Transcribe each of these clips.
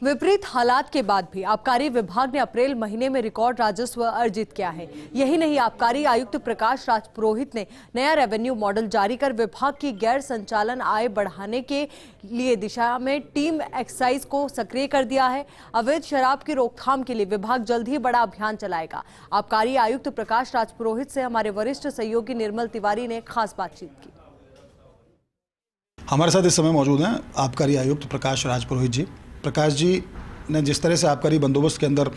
विपरीत हालात के बाद भी आबकारी विभाग ने अप्रैल महीने में रिकॉर्ड राजस्व अर्जित किया है। यही नहीं, आबकारी आयुक्त प्रकाश राज पुरोहित ने नया रेवेन्यू मॉडल जारी कर विभाग की गैर संचालन आय बढ़ाने के लिए दिशा में टीम एक्साइज को सक्रिय कर दिया है। अवैध शराब की रोकथाम के लिए विभाग जल्द ही बड़ा अभियान चलाएगा। आबकारी आयुक्त प्रकाश राज पुरोहित से हमारे वरिष्ठ सहयोगी निर्मल तिवारी ने खास बातचीत की। हमारे साथ इस समय मौजूद हैं आबकारी आयुक्त प्रकाश राज पुरोहित जी। प्रकाश जी ने जिस तरह से आबकारी बंदोबस्त के अंदर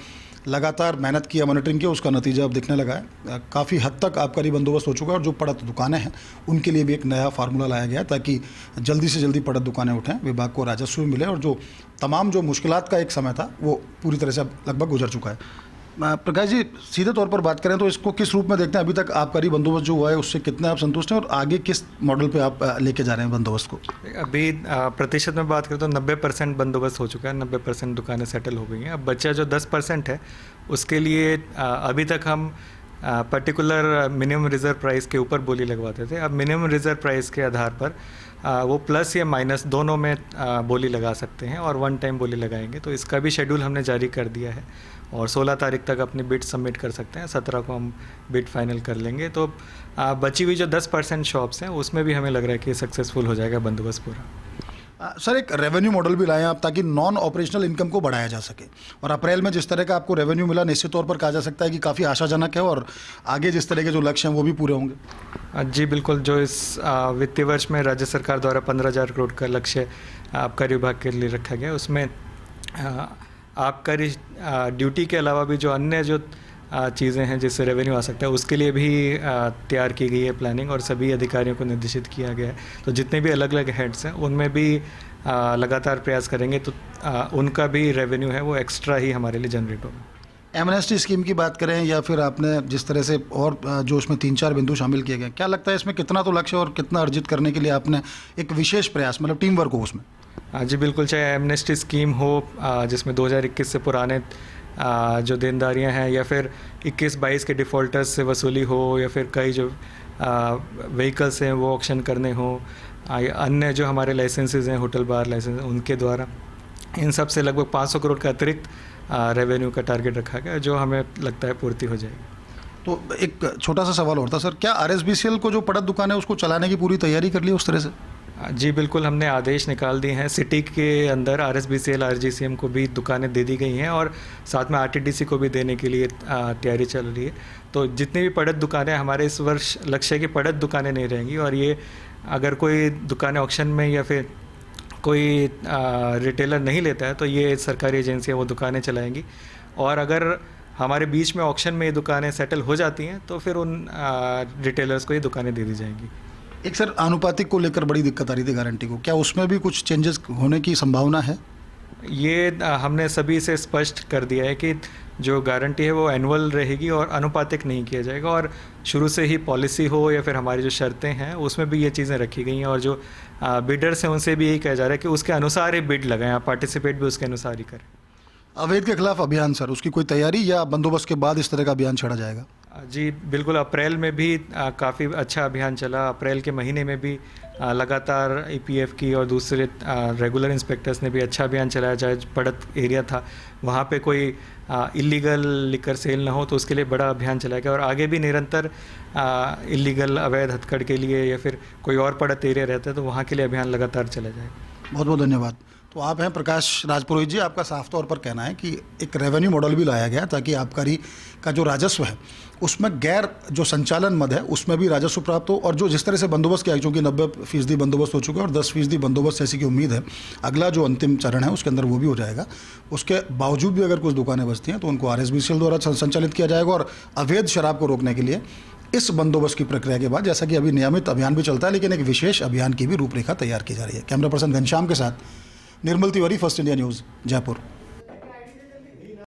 लगातार मेहनत की, मॉनिटरिंग की, उसका नतीजा अब दिखने लगा है। काफ़ी हद तक आबकारी बंदोबस्त हो चुका है और जो पड़त दुकानें हैं उनके लिए भी एक नया फार्मूला लाया गया ताकि जल्दी से जल्दी पड़त दुकानें उठें, विभाग को राजस्व मिले और जो तमाम जो मुश्किलात का एक समय था वो पूरी तरह से अब लगभग गुजर चुका है। प्रकाश जी, सीधे तौर पर बात करें तो इसको किस रूप में देखते हैं? अभी तक आबकारी बंदोबस्त जो हुआ है उससे कितने आप संतुष्ट हैं और आगे किस मॉडल पे आप लेके जा रहे हैं बंदोबस्त को? अभी प्रतिशत में बात करें तो 90% बंदोबस्त हो चुका है, 90% दुकानें सेटल हो गई हैं। अब बचा जो 10% है उसके लिए अभी तक हम पर्टिकुलर मिनिमम रिज़र्व प्राइस के ऊपर बोली लगवाते थे। अब मिनिमम रिज़र्व प्राइस के आधार पर वो प्लस या माइनस दोनों में बोली लगा सकते हैं और वन टाइम बोली लगाएंगे। तो इसका भी शेड्यूल हमने जारी कर दिया है और 16 तारीख तक अपनी बिड सबमिट कर सकते हैं। 17 को हम बिड फाइनल कर लेंगे। तो बची हुई जो 10% शॉप्स हैं उसमें भी हमें लग रहा है कि सक्सेसफुल हो जाएगा बंदोबस्त पूरा। सर, एक रेवेन्यू मॉडल भी लाए हैं आप ताकि नॉन ऑपरेशनल इनकम को बढ़ाया जा सके, और अप्रैल में जिस तरह का आपको रेवेन्यू मिला निश्चित तौर पर कहा जा सकता है कि काफ़ी आशाजनक है और आगे जिस तरह के जो लक्ष्य हैं वो भी पूरे होंगे। जी बिल्कुल, जो इस वित्तीय वर्ष में राज्य सरकार द्वारा 15,000 करोड़ का लक्ष्य आबकारी विभाग के लिए रखा गया, उसमें आबकारी ड्यूटी के अलावा भी जो अन्य जो चीज़ें हैं जिससे रेवेन्यू आ सकता है उसके लिए भी तैयार की गई है प्लानिंग और सभी अधिकारियों को निर्देशित किया गया है। तो जितने भी अलग अलग हेड्स हैं उनमें भी लगातार प्रयास करेंगे तो उनका भी रेवेन्यू है वो एक्स्ट्रा ही हमारे लिए जनरेट होगा। एमनेस्टी स्कीम की बात करें या फिर आपने जिस तरह से और जो उसमें 3-4 बिंदु शामिल किए गए, क्या लगता है इसमें कितना तो लक्ष्य और कितना अर्जित करने के लिए आपने एक विशेष प्रयास, मतलब टीम वर्क हो उसमें? जी बिल्कुल, चाहे एमनेस्टी स्कीम हो जिसमें 2021 से पुराने जो देनदारियां हैं या फिर 21-22 के डिफ़ॉल्टर्स से वसूली हो या फिर कई जो व्हीकल्स हैं वो ऑक्शन करने हो, अन्य जो हमारे लाइसेंसेज हैं होटल बार लाइसेंस उनके द्वारा, इन सब से लगभग 500 करोड़ का अतिरिक्त रेवेन्यू का टारगेट रखा गया जो हमें लगता है पूर्ति हो जाएगी। तो एक छोटा सा सवाल और था सर, क्या RSBCL को जो पड़त दुकान है उसको चलाने की पूरी तैयारी कर ली उस तरह से? जी बिल्कुल, हमने आदेश निकाल दिए हैं। सिटी के अंदर RSBCL RGCM को भी दुकानें दे दी गई हैं और साथ में RTDC को भी देने के लिए तैयारी चल रही है। तो जितनी भी पड़त दुकानें हमारे इस वर्ष लक्ष्य की पड़त दुकानें नहीं रहेंगी और ये अगर कोई दुकानें ऑक्शन में या फिर कोई रिटेलर नहीं लेता है तो ये सरकारी एजेंसियाँ वो दुकानें चलाएँगी और अगर हमारे बीच में ऑक्शन में ये दुकानें सेटल हो जाती हैं तो फिर उन रिटेलर्स को ये दुकानें दे दी जाएंगी। एक सर, आनुपातिक को लेकर बड़ी दिक्कत आ रही थी गारंटी को, क्या उसमें भी कुछ चेंजेस होने की संभावना है? ये हमने सभी से स्पष्ट कर दिया है कि जो गारंटी है वो एनुअल रहेगी और अनुपातिक नहीं किया जाएगा और शुरू से ही पॉलिसी हो या फिर हमारी जो शर्तें हैं उसमें भी ये चीज़ें रखी गई हैं और जो बिडर्स हैं उनसे भी यही कहा जा रहा है कि उसके अनुसार ही बिड लगाएं, आप पार्टिसिपेट भी उसके अनुसार ही करें। अवैध के खिलाफ अभियान सर, उसकी कोई तैयारी या बंदोबस्त के बाद इस तरह का अभियान छेड़ा जाएगा? जी बिल्कुल, अप्रैल में भी काफ़ी अच्छा अभियान चला। अप्रैल के महीने में भी लगातार EPF की और दूसरे रेगुलर इंस्पेक्टर्स ने भी अच्छा अभियान चलाया। चाहे पड़त एरिया था वहाँ पे कोई इलीगल लिकर सेल ना हो तो उसके लिए बड़ा अभियान चलाया गया और आगे भी निरंतर इलीगल अवैध हथकड़ के लिए या फिर कोई और पड़त एरिया रहता है तो वहाँ के लिए अभियान लगातार चला जाएगा। बहुत बहुत धन्यवाद। तो आप हैं प्रकाश राज पुरोहित जी, आपका साफ तौर पर कहना है कि एक रेवेन्यू मॉडल भी लाया गया ताकि आबकारी का जो राजस्व है उसमें गैर जो संचालन मद है उसमें भी राजस्व प्राप्त हो और जो जिस तरह से बंदोबस्त किया, चूँकि 90% बंदोबस्त हो चुका है और 10% बंदोबस्त ऐसी की उम्मीद है, अगला जो अंतिम चरण है उसके अंदर वो भी हो जाएगा। उसके बावजूद भी अगर कुछ दुकानें बचती हैं तो उनको RSBCL द्वारा संचालित किया जाएगा और अवैध शराब को रोकने के लिए इस बंदोबस्त की प्रक्रिया के बाद, जैसा कि अभी नियमित अभियान भी चलता है लेकिन एक विशेष अभियान की भी रूपरेखा तैयार की जा रही है। कैमरा पर्सन घनश्याम के साथ Nirmal Tiwari, first India news, Jaipur.